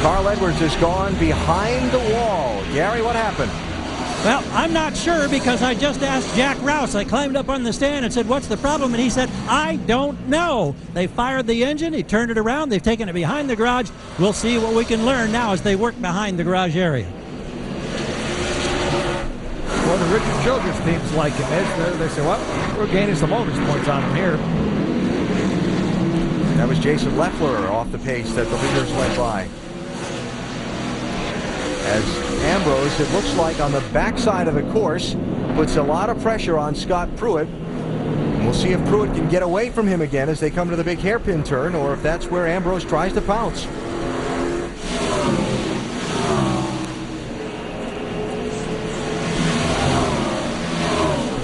Carl Edwards has gone behind the wall. Gary, what happened? Well, I'm not sure because I just asked Jack Rouse. I climbed up on the stand and said, what's the problem? And he said, I don't know. They fired the engine. He turned it around. They've taken it behind the garage. We'll see what we can learn now as they work behind the garage area. Well, the Richard Childress teams like him. They say, well, we're gaining some bonus points on him here. That was Jason Leffler off the pace that the leaders went by. As Ambrose, it looks like on the backside of the course, puts a lot of pressure on Scott Pruett. And we'll see if Pruett can get away from him again as they come to the big hairpin turn, or if that's where Ambrose tries to pounce.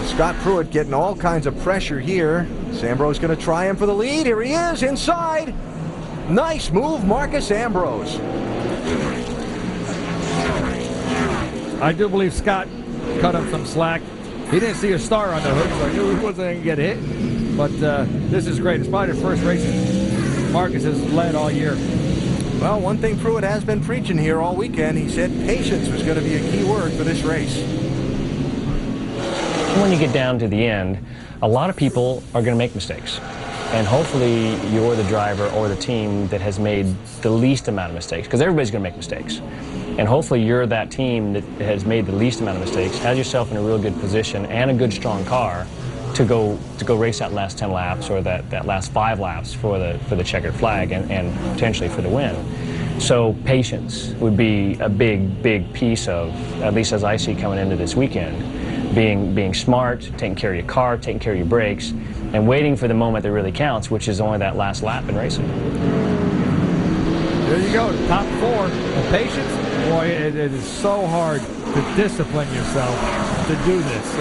Scott Pruett getting all kinds of pressure here. Is Ambrose going to try him for the lead? Here he is inside. Nice move, Marcus Ambrose. I do believe Scott cut him some slack. He didn't see a star on the hook, so I knew he wasn't going to get hit. But this is great. It's probably the first race Marcus has led all year. Well, one thing Pruett has been preaching here all weekend, he said patience was going to be a key word for this race. When you get down to the end, a lot of people are going to make mistakes. And hopefully you're the driver or the team that has made the least amount of mistakes, because everybody's going to make mistakes. And hopefully you're that team that has made the least amount of mistakes, has yourself in a real good position and a good strong car to go race that last 10 laps or that last 5 laps for the checkered flag and potentially for the win. So patience would be a big piece of, at least as I see coming into this weekend, being smart, taking care of your car, taking care of your brakes, and waiting for the moment that really counts, which is only that last lap in racing. There you go, the top 4. And patience, boy, it is so hard to discipline yourself to do this,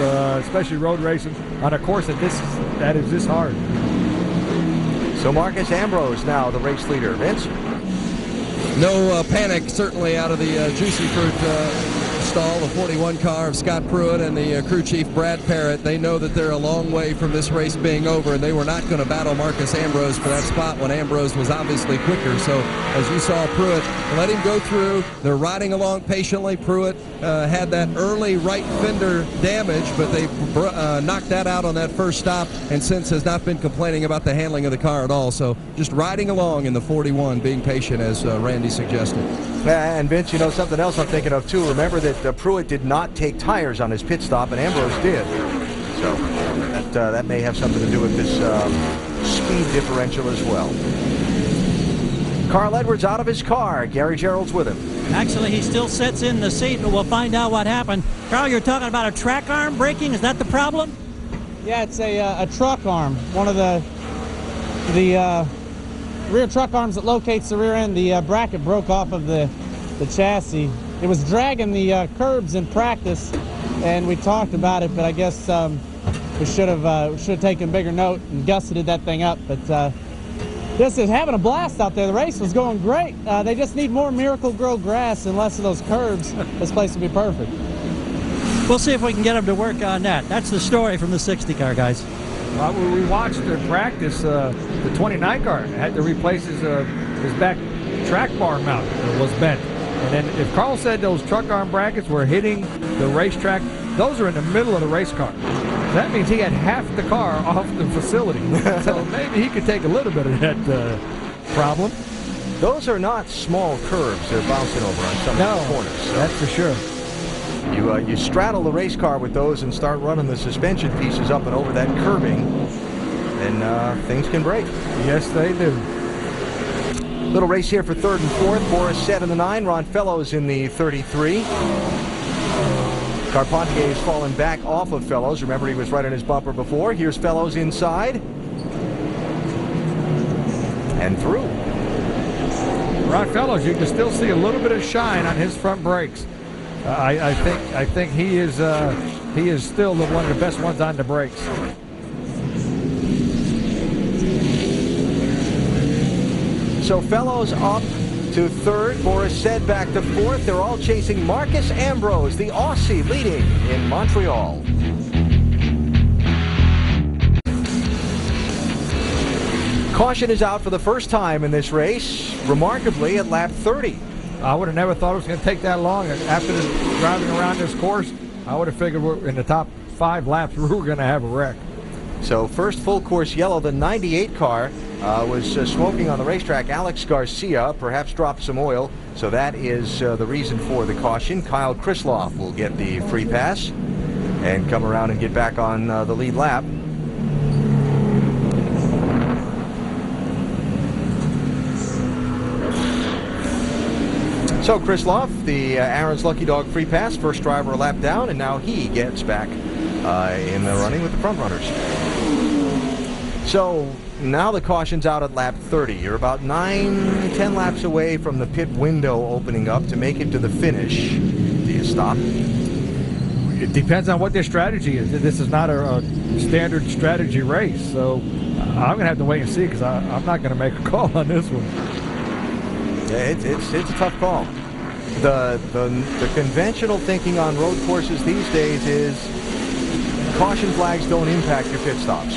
especially road racing on a course that is this hard. So Marcus Ambrose now the race leader. Vince? No panic, certainly, out of the Juicy Fruit stall, the 41 car of Scott Pruett and the crew chief Brad Parrott. They know that they're a long way from this race being over, and they were not going to battle Marcus Ambrose for that spot when Ambrose was obviously quicker. So as you saw, Pruett let him go through. They're riding along patiently. Pruett had that early right fender damage, but they knocked that out on that first stop, and since has not been complaining about the handling of the car at all. So just riding along in the 41, being patient, as Randy suggested. And Vince, you know something else I'm thinking of too. Remember that Pruett did not take tires on his pit stop, and Ambrose did. So that may have something to do with this speed differential as well. Carl Edwards out of his car. Gary Gerald's with him. Actually, he still sits in the seat, but we'll find out what happened. Carl, you're talking about a track arm breaking. Is that the problem? Yeah, it's a truck arm. One of the rear truck arms that locates the rear end. The bracket broke off of the chassis. It was dragging the curbs in practice, and we talked about it, but I guess we should have taken bigger note and gusseted that thing up. But this is having a blast out there. The race was going great. They just need more Miracle Grow grass and less of those curbs. This place will be perfect. We'll see if we can get them to work on that. That's the story from the 60 car, guys. We watched their practice. The 29 car had to replace his back track bar mount that was bent. And then if Carl said those truck arm brackets were hitting the racetrack, those are in the middle of the race car. That means he had half the car off the facility. So maybe he could take a little bit of that problem. Those are not small curves they're bouncing over on some of the corners. So that's for sure. You straddle the race car with those and start running the suspension pieces up and over that curbing, and things can break. Yes, they do. Little race here for third and fourth. Boris Said in the 9, Ron Fellows in the 33. Carpentier has fallen back off of Fellows. Remember, he was right on his bumper before. Here's Fellows inside. And through. Ron Fellows, you can still see a little bit of shine on his front brakes. I think he is still one of the best ones on the brakes. So Fellows up to third. Boris Said back to fourth. They're all chasing Marcus Ambrose, the Aussie, leading in Montreal. Caution is out for the first time in this race, remarkably at lap 30. I would have never thought it was going to take that long. And after driving around this course, I would have figured in the top 5 laps we were going to have a wreck. So first full course yellow, the 98 car was smoking on the racetrack. Alex Garcia perhaps dropped some oil, so that is the reason for the caution. Kyle Krisloff will get the free pass and come around and get back on the lead lap. So Krisloff, the Aaron's Lucky Dog free pass, first driver a lap down, and now he gets back in the running with the front runners. So now the caution's out at lap 30. You're about 9-10 laps away from the pit window opening up to make it to the finish. Do you stop? It depends on what their strategy is. This is not a standard strategy race, so I'm going to have to wait and see because I'm not going to make a call on this one. Yeah, it's a tough call. The conventional thinking on road courses these days is caution flags don't impact your pit stops.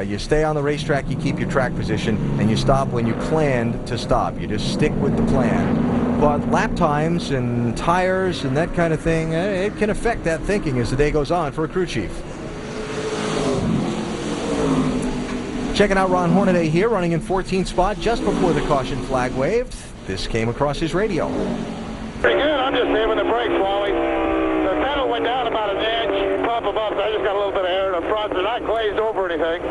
You stay on the racetrack, you keep your track position, and you stop when you planned to stop. You just stick with the plan. But lap times and tires and that kind of thing, it can affect that thinking as the day goes on for a crew chief. Checking out Ron Hornaday here, running in 14th spot just before the caution flag waved. This came across his radio. Pretty good. I'm just saving the brakes, Wally. The pedal went down about an inch, pump above, so I just got a little bit of air in the front. They're not glazed over anything.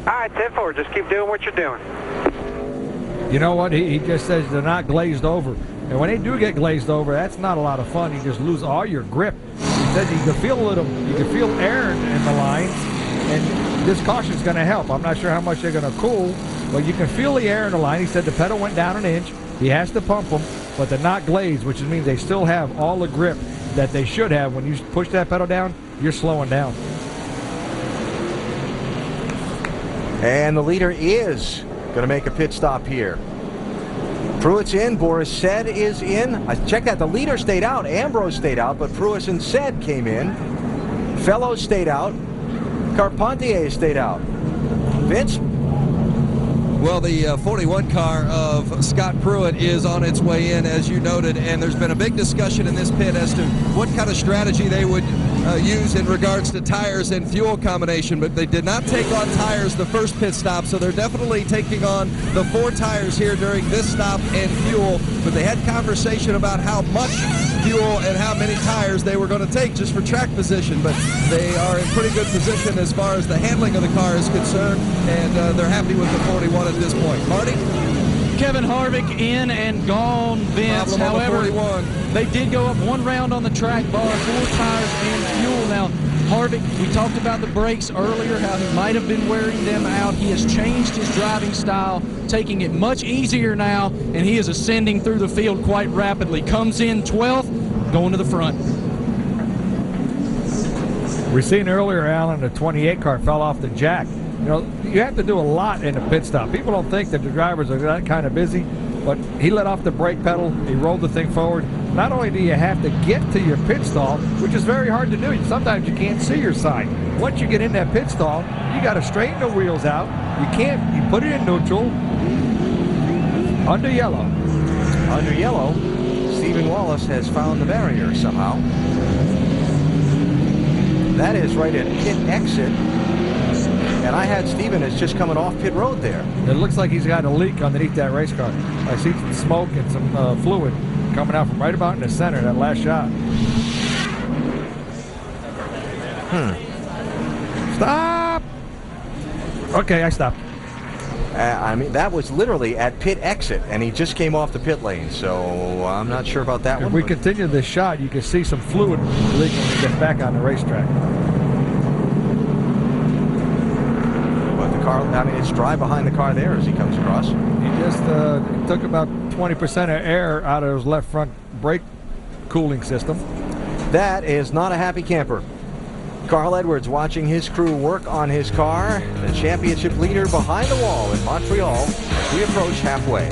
All right, 10-4. Just keep doing what you're doing. You know what? He just says they're not glazed over. And when they do get glazed over, that's not a lot of fun. You just lose all your grip. He said you can feel air in the lines, and this caution's going to help. I'm not sure how much they're going to cool, but you can feel the air in the line. He said the pedal went down an inch. He has to pump them, but they're not glazed, which means they still have all the grip that they should have. When you push that pedal down, you're slowing down. And the leader is going to make a pit stop here. Pruett's in, Boris Said is in. I checked that, the leader stayed out, Ambrose stayed out, but Pruett and Said came in. Fellows stayed out. Carpentier stayed out. Vince? Well, the 41 car of Scott Pruett is on its way in, as you noted, and there's been a big discussion in this pit as to what kind of strategy they would use in regards to tires and fuel combination, but they did not take on tires the first pit stop, so they're definitely taking on the 4 tires here during this stop and fuel, but they had conversation about how much fuel and how many tires they were going to take just for track position, but they are in pretty good position as far as the handling of the car is concerned, and they're happy with the 41 at this point. Marty? Kevin Harvick in and gone, Vince. However, they did go up 1 round on the track bar, 4 tires and fuel. Now, Harvick, we talked about the brakes earlier, how he might have been wearing them out. He has changed his driving style, taking it much easier now, and he is ascending through the field quite rapidly. Comes in 12th, going to the front. We seen earlier, Alan, the 28 car fell off the jack. You know, you have to do a lot in a pit stop. People don't think that the drivers are that kind of busy, but he let off the brake pedal, he rolled the thing forward. Not only do you have to get to your pit stall, which is very hard to do, sometimes you can't see your side. Once you get in that pit stall, you got to straighten the wheels out. You put it in neutral, under yellow. Under yellow, Stephen Wallace has found the barrier somehow. That is right at pit exit. And I had Stephen as just coming off pit road there. It looks like he's got a leak underneath that race car. I see some smoke and some fluid coming out from right about in the center, that last shot. Stop! Okay, I stopped. I mean, that was literally at pit exit, and he just came off the pit lane, so I'm not sure about that one. If we continue this shot, you can see some fluid leaking when we get back on the racetrack. Car, I mean, it's dry behind the car there as he comes across. He just took about 20% of air out of his left front brake cooling system. That is not a happy camper. Carl Edwards watching his crew work on his car. The championship leader behind the wall in Montreal as we approach halfway.